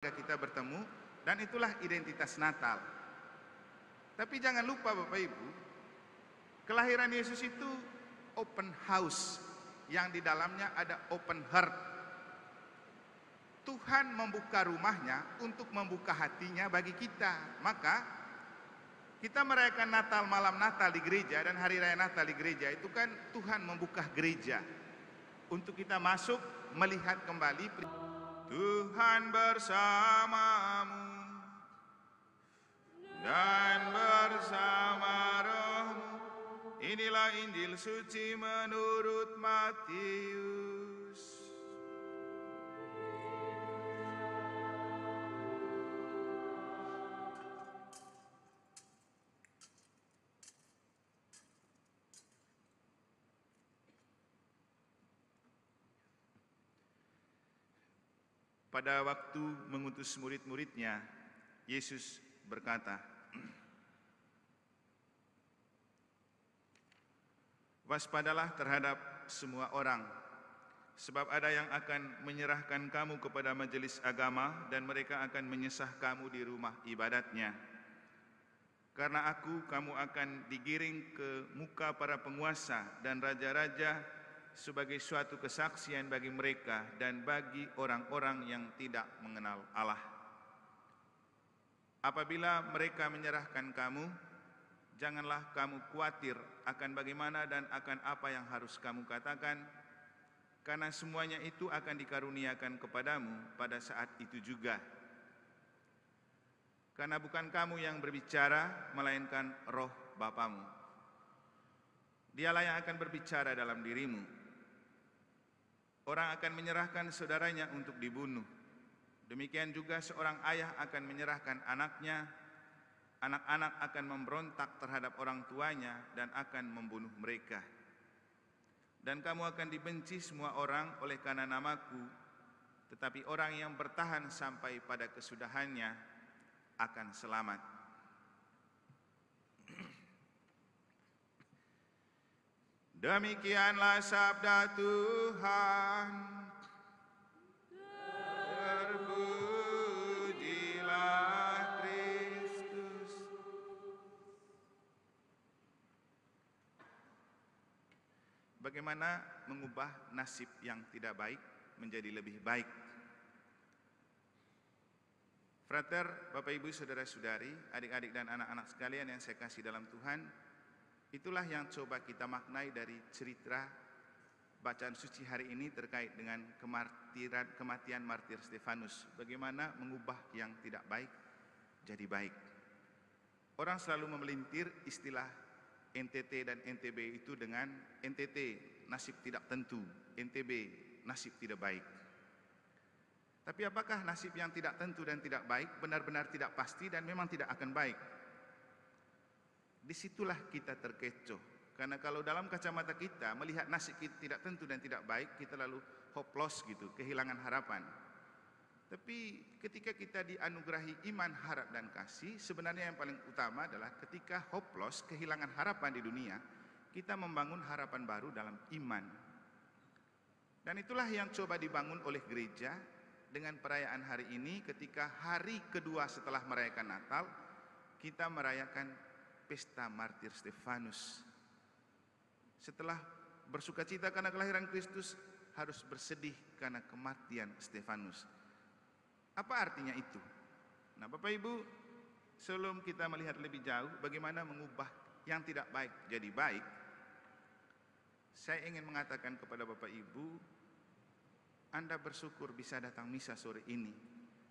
kita bertemu, dan itulah identitas Natal. Tapi jangan lupa Bapak Ibu, kelahiran Yesus itu open house, yang di dalamnya ada open heart. Tuhan membuka rumahnya untuk membuka hatinya bagi kita. Maka kita merayakan Natal, malam Natal di gereja dan hari raya Natal di gereja, itu kan Tuhan membuka gereja untuk kita masuk melihat kembali Tuhan bersamamu dan bersama rohmu. Inilah Injil suci menurut Matius. Pada waktu mengutus murid-muridnya, Yesus berkata, "Waspadalah terhadap semua orang, sebab ada yang akan menyerahkan kamu kepada majelis agama dan mereka akan menyesah kamu di rumah ibadatnya. Karena aku, kamu akan digiring ke muka para penguasa dan raja-raja sebagai suatu kesaksian bagi mereka dan bagi orang-orang yang tidak mengenal Allah. Apabila mereka menyerahkan kamu, janganlah kamu khawatir akan bagaimana dan akan apa yang harus kamu katakan, karena semuanya itu akan dikaruniakan kepadamu pada saat itu juga. Karena bukan kamu yang berbicara, melainkan Roh Bapamu. Dialah yang akan berbicara dalam dirimu. Orang akan menyerahkan saudaranya untuk dibunuh. Demikian juga seorang ayah akan menyerahkan anaknya. Anak-anak akan memberontak terhadap orang tuanya dan akan membunuh mereka. Dan kamu akan dibenci semua orang oleh karena namaku, tetapi orang yang bertahan sampai pada kesudahannya akan selamat." Demikianlah sabda Tuhan. Terpujilah Kristus. Bagaimana mengubah nasib yang tidak baik menjadi lebih baik? Frater, Bapak Ibu, Saudara-saudari, adik-adik dan anak-anak sekalian yang saya kasih dalam Tuhan, itulah yang coba kita maknai dari cerita bacaan suci hari ini terkait dengan kematian martir Stefanus. Bagaimana mengubah yang tidak baik jadi baik. Orang selalu memelintir istilah NTT dan NTB itu dengan NTT nasib tidak tentu, NTB nasib tidak baik. Tapi apakah nasib yang tidak tentu dan tidak baik benar-benar tidak pasti dan memang tidak akan baik? Disitulah kita terkecoh. Karena kalau dalam kacamata kita melihat nasib kita tidak tentu dan tidak baik, kita lalu hopeless gitu, kehilangan harapan. Tapi ketika kita dianugerahi iman, harap dan kasih, sebenarnya yang paling utama adalah ketika hopeless, kehilangan harapan di dunia, kita membangun harapan baru dalam iman. Dan itulah yang coba dibangun oleh gereja dengan perayaan hari ini. Ketika hari kedua setelah merayakan Natal, kita merayakan pesta martir Stefanus. Setelah bersukacita karena kelahiran Kristus, harus bersedih karena kematian Stefanus. Apa artinya itu? Nah, Bapak Ibu, sebelum kita melihat lebih jauh bagaimana mengubah yang tidak baik jadi baik, saya ingin mengatakan kepada Bapak Ibu, Anda bersyukur bisa datang misa sore ini.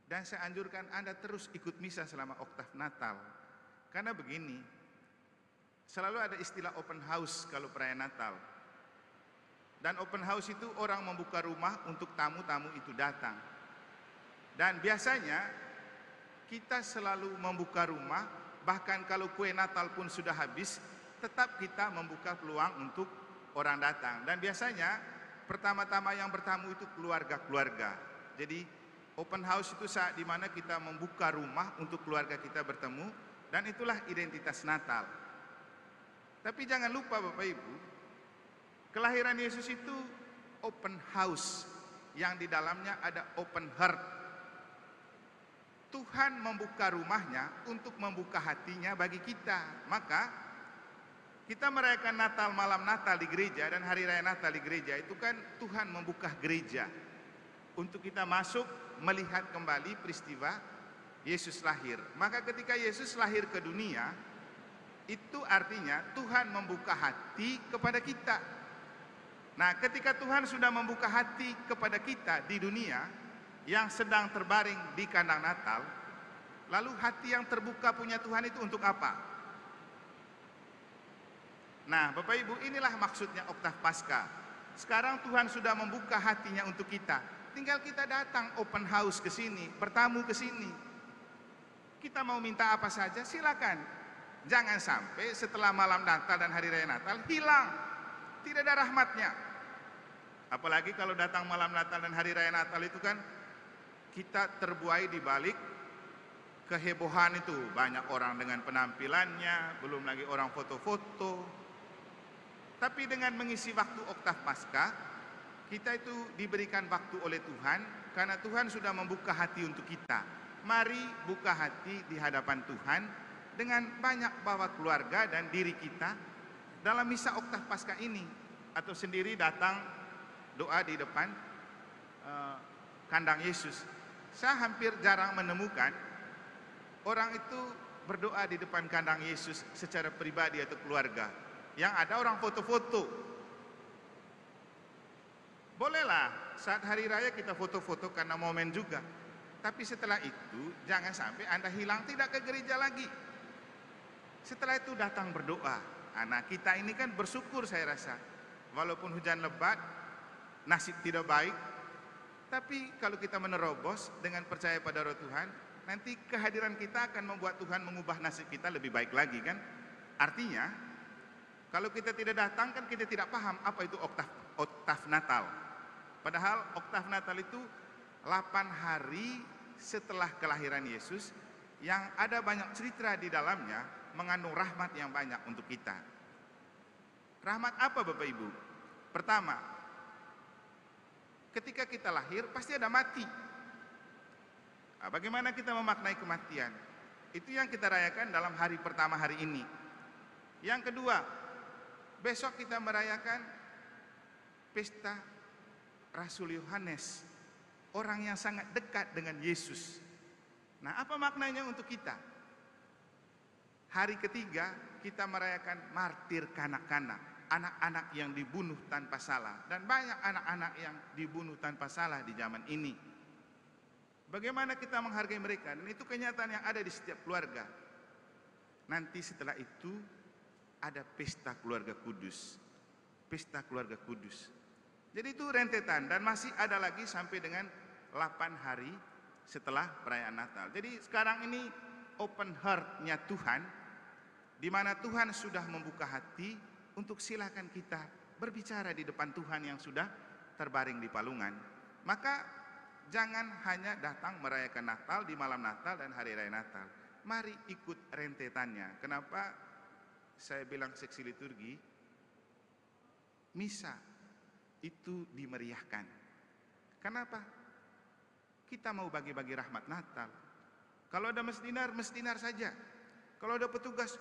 Dan saya anjurkan Anda terus ikut misa selama oktav Natal. Karena begini, selalu ada istilah open house kalau perayaan Natal. Dan open house itu orang membuka rumah untuk tamu-tamu itu datang. Dan biasanya kita selalu membuka rumah, bahkan kalau kue Natal pun sudah habis, tetap kita membuka peluang untuk orang datang. Dan biasanya pertama-tama yang bertamu itu keluarga-keluarga. Jadi open house itu saat dimana kita membuka rumah untuk keluarga kita bertemu, dan itulah identitas Natal. Tapi jangan lupa Bapak Ibu, kelahiran Yesus itu open house, yang di dalamnya ada open heart. Tuhan membuka rumahnya untuk membuka hatinya bagi kita. Maka kita merayakan Natal, malam Natal di gereja dan hari raya Natal di gereja, itu kan Tuhan membuka gereja untuk kita masuk melihat kembali peristiwa Yesus lahir. Maka ketika Yesus lahir ke dunia, itu artinya Tuhan membuka hati kepada kita. Nah, ketika Tuhan sudah membuka hati kepada kita di dunia yang sedang terbaring di kandang Natal, lalu hati yang terbuka punya Tuhan itu untuk apa? Nah, Bapak Ibu, inilah maksudnya Oktav Paskah. Sekarang Tuhan sudah membuka hatinya untuk kita. Tinggal kita datang open house ke sini, bertamu ke sini. Kita mau minta apa saja, silakan. Jangan sampai setelah malam Natal dan hari raya Natal hilang, tidak ada rahmatnya. Apalagi kalau datang malam Natal dan hari raya Natal itu kan kita terbuai di balik kehebohan itu. Banyak orang dengan penampilannya, belum lagi orang foto-foto. Tapi dengan mengisi waktu Oktav Paskah, kita itu diberikan waktu oleh Tuhan, karena Tuhan sudah membuka hati untuk kita. Mari buka hati di hadapan Tuhan dengan banyak bawa keluarga dan diri kita dalam misa Oktav Paskah ini, atau sendiri datang doa di depan kandang Yesus. Saya hampir jarang menemukan orang itu berdoa di depan kandang Yesus secara pribadi atau keluarga. Yang ada orang foto-foto. Bolehlah saat hari raya kita foto-foto karena momen juga. Tapi setelah itu jangan sampai Anda hilang, tidak ke gereja lagi. Setelah itu datang berdoa. Nah, kita ini kan bersyukur saya rasa. Walaupun hujan lebat, nasib tidak baik, tapi kalau kita menerobos dengan percaya pada roh Tuhan, nanti kehadiran kita akan membuat Tuhan mengubah nasib kita lebih baik lagi kan. Artinya, kalau kita tidak datang kan kita tidak paham apa itu Oktav Natal. Padahal Oktav Natal itu 8 hari setelah kelahiran Yesus, yang ada banyak cerita di dalamnya, mengandung rahmat yang banyak untuk kita. Rahmat apa Bapak Ibu? Pertama, ketika kita lahir pasti ada mati. Nah, bagaimana kita memaknai kematian? Itu yang kita rayakan dalam hari pertama hari ini. Yang kedua, besok kita merayakan pesta Rasul Yohanes, orang yang sangat dekat dengan Yesus. Nah, apa maknanya untuk kita? Hari ketiga kita merayakan martir kanak-kanak, anak-anak yang dibunuh tanpa salah, dan banyak anak-anak yang dibunuh tanpa salah di zaman ini. Bagaimana kita menghargai mereka? Dan itu kenyataan yang ada di setiap keluarga. Nanti setelah itu ada pesta keluarga kudus. Pesta keluarga kudus. Jadi itu rentetan, dan masih ada lagi sampai dengan 8 hari setelah perayaan Natal. Jadi sekarang ini open heart-nya Tuhan, di mana Tuhan sudah membuka hati untuk silakan kita berbicara di depan Tuhan yang sudah terbaring di palungan. Maka jangan hanya datang merayakan Natal di malam Natal dan hari raya Natal. Mari ikut rentetannya. Kenapa saya bilang seksi liturgi? Misa itu dimeriahkan. Kenapa? Kita mau bagi-bagi rahmat Natal. Kalau ada mesdinar saja. Kalau ada petugas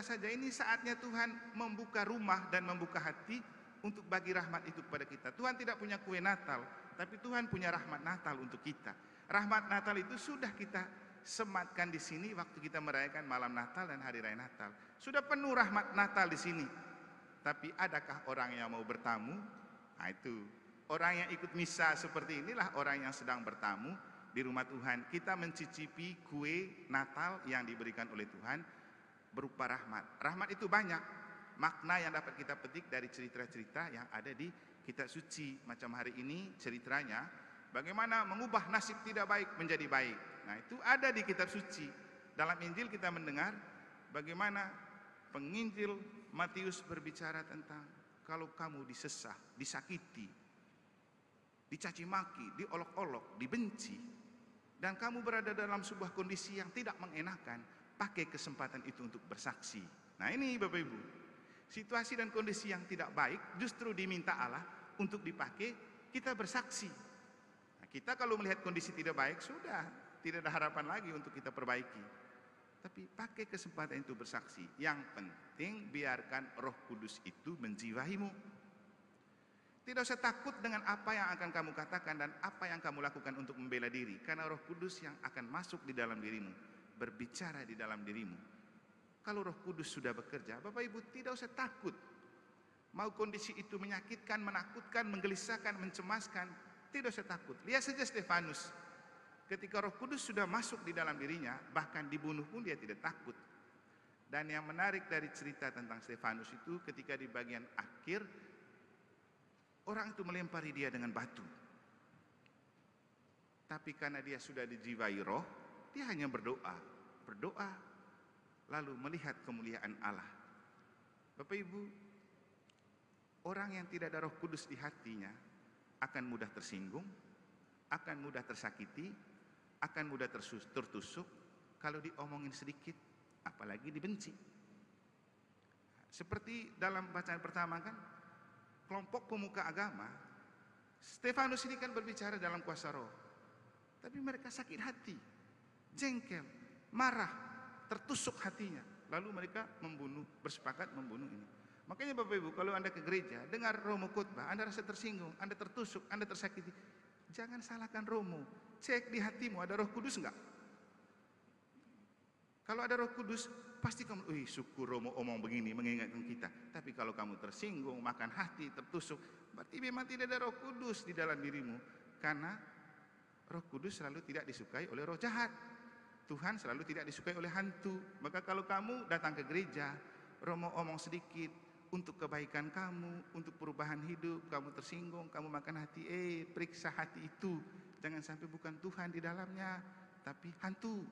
saja. Ini saatnya Tuhan membuka rumah dan membuka hati untuk bagi rahmat itu kepada kita. Tuhan tidak punya kue Natal, tapi Tuhan punya rahmat Natal untuk kita. Rahmat Natal itu sudah kita sematkan di sini waktu kita merayakan malam Natal dan hari raya Natal. Sudah penuh rahmat Natal di sini. Tapi adakah orang yang mau bertamu? Nah, itu orang yang ikut misa seperti inilah orang yang sedang bertamu di rumah Tuhan. Kita mencicipi kue Natal yang diberikan oleh Tuhan berupa rahmat. Rahmat itu banyak makna yang dapat kita petik dari cerita-cerita yang ada di kitab suci. Macam hari ini ceritanya bagaimana mengubah nasib tidak baik menjadi baik. Nah, itu ada di kitab suci. Dalam Injil kita mendengar bagaimana penginjil Matius berbicara tentang kalau kamu disesah, disakiti, dicaci maki, diolok-olok, dibenci, dan kamu berada dalam sebuah kondisi yang tidak mengenakan, pakai kesempatan itu untuk bersaksi. Nah, ini Bapak Ibu, situasi dan kondisi yang tidak baik justru diminta Allah untuk dipakai kita bersaksi. Nah, kita kalau melihat kondisi tidak baik, sudah tidak ada harapan lagi untuk kita perbaiki. Tapi pakai kesempatan itu bersaksi. Yang penting biarkan Roh Kudus itu menjiwaimu. Tidak usah takut dengan apa yang akan kamu katakan dan apa yang kamu lakukan untuk membela diri. Karena Roh Kudus yang akan masuk di dalam dirimu, berbicara di dalam dirimu. Kalau Roh Kudus sudah bekerja, Bapak Ibu tidak usah takut. Mau kondisi itu menyakitkan, menakutkan, menggelisahkan, mencemaskan, tidak usah takut. Lihat saja Stefanus. Ketika Roh Kudus sudah masuk di dalam dirinya, bahkan dibunuh pun dia tidak takut. Dan yang menarik dari cerita tentang Stefanus itu, ketika di bagian akhir, orang itu melempari dia dengan batu. Tapi karena dia sudah dijiwai roh, dia hanya berdoa, lalu melihat kemuliaan Allah. Bapak Ibu, orang yang tidak ada Roh Kudus di hatinya akan mudah tersinggung, akan mudah tersakiti, akan mudah tertusuk kalau diomongin sedikit, apalagi dibenci. Seperti dalam bacaan pertama kan, kelompok pemuka agama, Stefanus ini kan berbicara dalam kuasa roh, tapi mereka sakit hati, jengkel, marah, tertusuk hatinya, lalu mereka bersepakat membunuh ini. Makanya Bapak Ibu, kalau Anda ke gereja, dengar Romo khotbah, Anda rasa tersinggung, Anda tertusuk, Anda tersakiti, jangan salahkan Romo, cek di hatimu ada Roh Kudus enggak? Kalau ada Roh Kudus, pasti kamu, syukur Romo omong begini, mengingatkan kita. Tapi kalau kamu tersinggung, makan hati, tertusuk, berarti memang tidak ada Roh Kudus di dalam dirimu. Karena Roh Kudus selalu tidak disukai oleh roh jahat. Tuhan selalu tidak disukai oleh hantu. Maka kalau kamu datang ke gereja, Romo omong sedikit untuk kebaikan kamu, untuk perubahan hidup, kamu tersinggung, kamu makan hati, periksa hati itu. Jangan sampai bukan Tuhan di dalamnya, tapi hantu.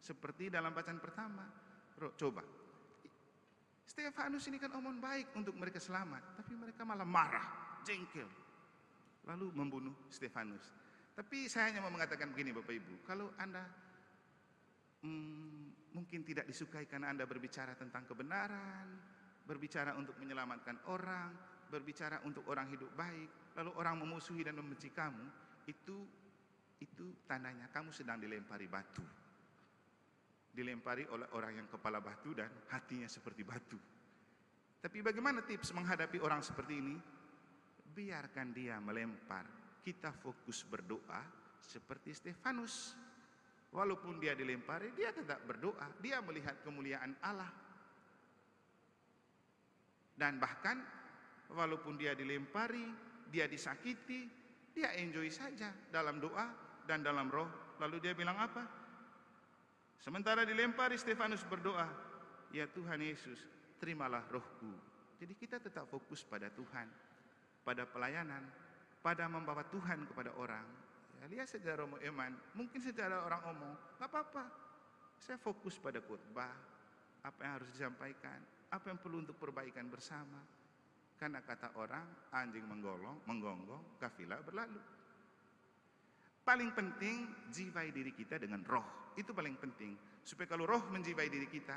Seperti dalam bacaan pertama. Coba. Stefanus ini kan omong baik untuk mereka selamat, tapi mereka malah marah, jengkel, lalu membunuh Stefanus. Tapi saya hanya mau mengatakan begini Bapak Ibu, kalau Anda mungkin tidak disukai karena Anda berbicara tentang kebenaran, berbicara untuk menyelamatkan orang, berbicara untuk orang hidup baik, lalu orang memusuhi dan membenci kamu, itu tandanya kamu sedang dilempari batu. Dilempari oleh orang yang kepala batu dan hatinya seperti batu. Tapi bagaimana tips menghadapi orang seperti ini? Biarkan dia melempar. Kita fokus berdoa seperti Stefanus. Walaupun dia dilempari, dia tetap berdoa. Dia melihat kemuliaan Allah. Dan bahkan walaupun dia dilempari, dia disakiti, dia enjoy saja dalam doa dan dalam roh. Lalu dia bilang apa? Sementara dilempari, Stefanus berdoa, ya Tuhan Yesus, terimalah rohku. Jadi kita tetap fokus pada Tuhan, pada pelayanan, pada membawa Tuhan kepada orang. Ya, lihat saja Romo Eman, mungkin secara orang omong, gak apa-apa. Saya fokus pada khotbah, apa yang harus disampaikan, apa yang perlu untuk perbaikan bersama. Karena kata orang, anjing menggonggong, kafilah berlalu. Paling penting jiwai diri kita dengan roh. Itu paling penting. Supaya kalau roh menjiwai diri kita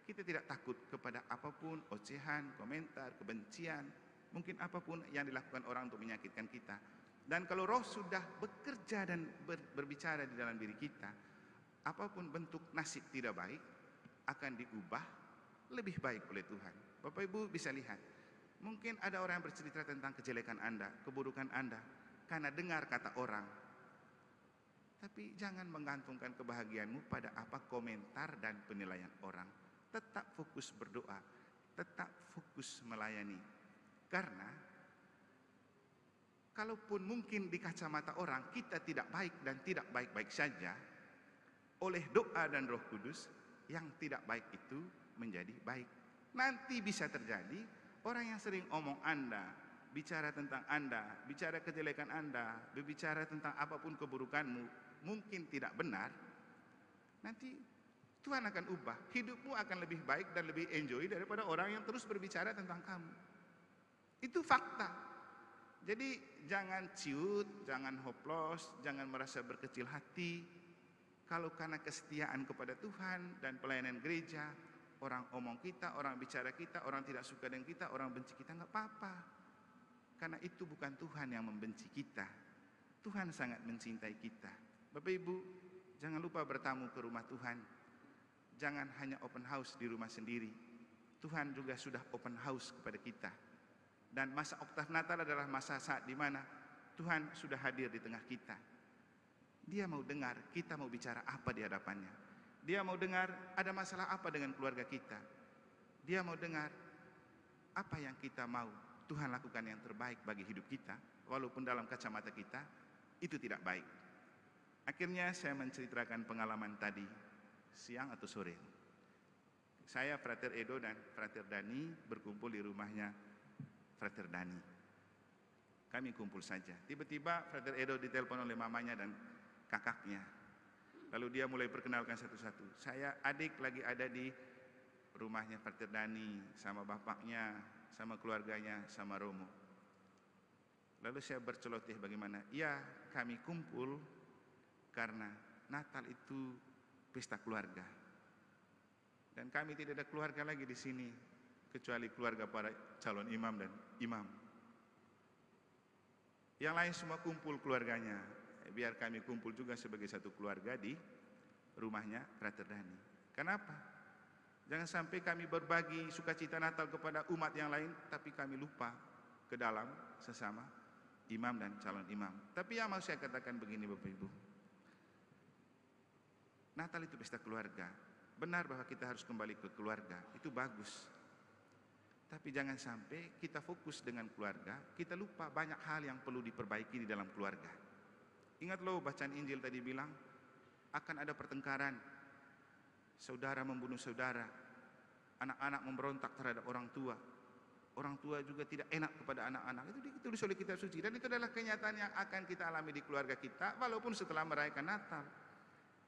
tidak takut kepada apapun, ocehan, komentar, kebencian, mungkin apapun yang dilakukan orang untuk menyakitkan kita. Dan kalau roh sudah bekerja dan berbicara di dalam diri kita, apapun bentuk nasib tidak baik akan diubah lebih baik oleh Tuhan. Bapak Ibu bisa lihat, mungkin ada orang yang bercerita tentang kejelekan Anda, keburukan Anda, karena dengar kata orang. Tapi jangan menggantungkan kebahagiaanmu pada apa komentar dan penilaian orang. Tetap fokus berdoa, tetap fokus melayani. Karena kalaupun mungkin di kacamata orang kita tidak baik dan tidak baik-baik saja, oleh doa dan Roh Kudus yang tidak baik itu menjadi baik. Nanti bisa terjadi orang yang sering omong Anda, bicara tentang Anda, bicara kejelekan Anda, berbicara tentang apapun keburukanmu, mungkin tidak benar, nanti Tuhan akan ubah. Hidupmu akan lebih baik dan lebih enjoy daripada orang yang terus berbicara tentang kamu. Itu fakta. Jadi jangan ciut, jangan hoplos, jangan merasa berkecil hati. Kalau karena kesetiaan kepada Tuhan dan pelayanan gereja, orang omong kita, orang bicara kita, orang tidak suka dengan kita, orang benci kita, nggak apa-apa. Karena itu bukan Tuhan yang membenci kita. Tuhan sangat mencintai kita. Bapak Ibu, Jangan lupa bertamu ke rumah Tuhan. Jangan hanya open house di rumah sendiri. Tuhan juga sudah open house kepada kita. Dan masa oktav Natal adalah masa saat di mana Tuhan sudah hadir di tengah kita. Dia mau dengar kita mau bicara apa di hadapannya. Dia mau dengar ada masalah apa dengan keluarga kita. Dia mau dengar apa yang kita mau Tuhan lakukan yang terbaik bagi hidup kita, walaupun dalam kacamata kita itu tidak baik. Akhirnya saya menceritakan pengalaman tadi siang atau sore. Saya, Frater Edo dan Frater Dani berkumpul di rumahnya Frater Dani. Kami kumpul saja. Tiba-tiba Frater Edo ditelepon oleh mamanya dan kakaknya. Lalu dia mulai perkenalkan satu-satu. Saya adik lagi ada di rumahnya Frater Dani sama bapaknya, sama keluarganya, sama Romo. Lalu saya berceloteh bagaimana? Ya, kami kumpul karena Natal itu pesta keluarga. Dan kami tidak ada keluarga lagi di sini kecuali keluarga para calon imam dan imam. Yang lain semua kumpul keluarganya. Biar kami kumpul juga sebagai satu keluarga di rumahnya Frater Dani. Kenapa? Jangan sampai kami berbagi sukacita Natal kepada umat yang lain, tapi kami lupa ke dalam sesama imam dan calon imam. Tapi yang mau saya katakan begini Bapak Ibu, Natal itu pesta keluarga. Benar bahwa kita harus kembali ke keluarga, itu bagus. Tapi jangan sampai kita fokus dengan keluarga, kita lupa banyak hal yang perlu diperbaiki di dalam keluarga. Ingat loh bacaan Injil tadi bilang, akan ada pertengkaran, saudara membunuh saudara, anak-anak memberontak terhadap orang tua juga tidak enak kepada anak-anak. Itu ditulis oleh kitab suci, dan itu adalah kenyataan yang akan kita alami di keluarga kita, walaupun setelah merayakan Natal.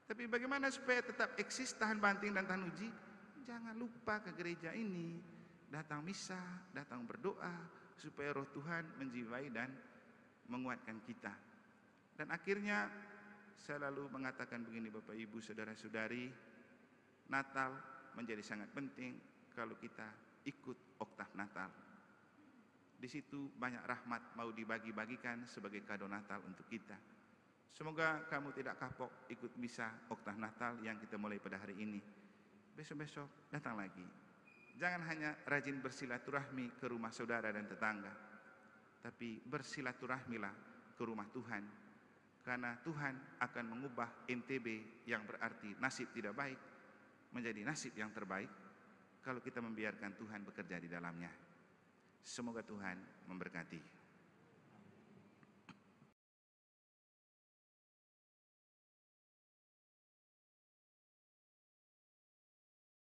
Tapi bagaimana supaya tetap eksis, tahan banting dan tahan uji? Jangan lupa ke gereja ini, datang misa, datang berdoa, supaya roh Tuhan menjiwai dan menguatkan kita. Dan akhirnya saya lalu mengatakan begini Bapak Ibu Saudara-saudari, Natal menjadi sangat penting kalau kita ikut oktav Natal. Di situ banyak rahmat mau dibagi-bagikan sebagai kado Natal untuk kita. Semoga kamu tidak kapok ikut misa oktav Natal yang kita mulai pada hari ini. Besok-besok datang lagi. Jangan hanya rajin bersilaturahmi ke rumah saudara dan tetangga, tapi bersilaturahmilah ke rumah Tuhan. Karena Tuhan akan mengubah NTB yang berarti nasib tidak baik menjadi nasib yang terbaik kalau kita membiarkan Tuhan bekerja di dalamnya. Semoga Tuhan memberkati.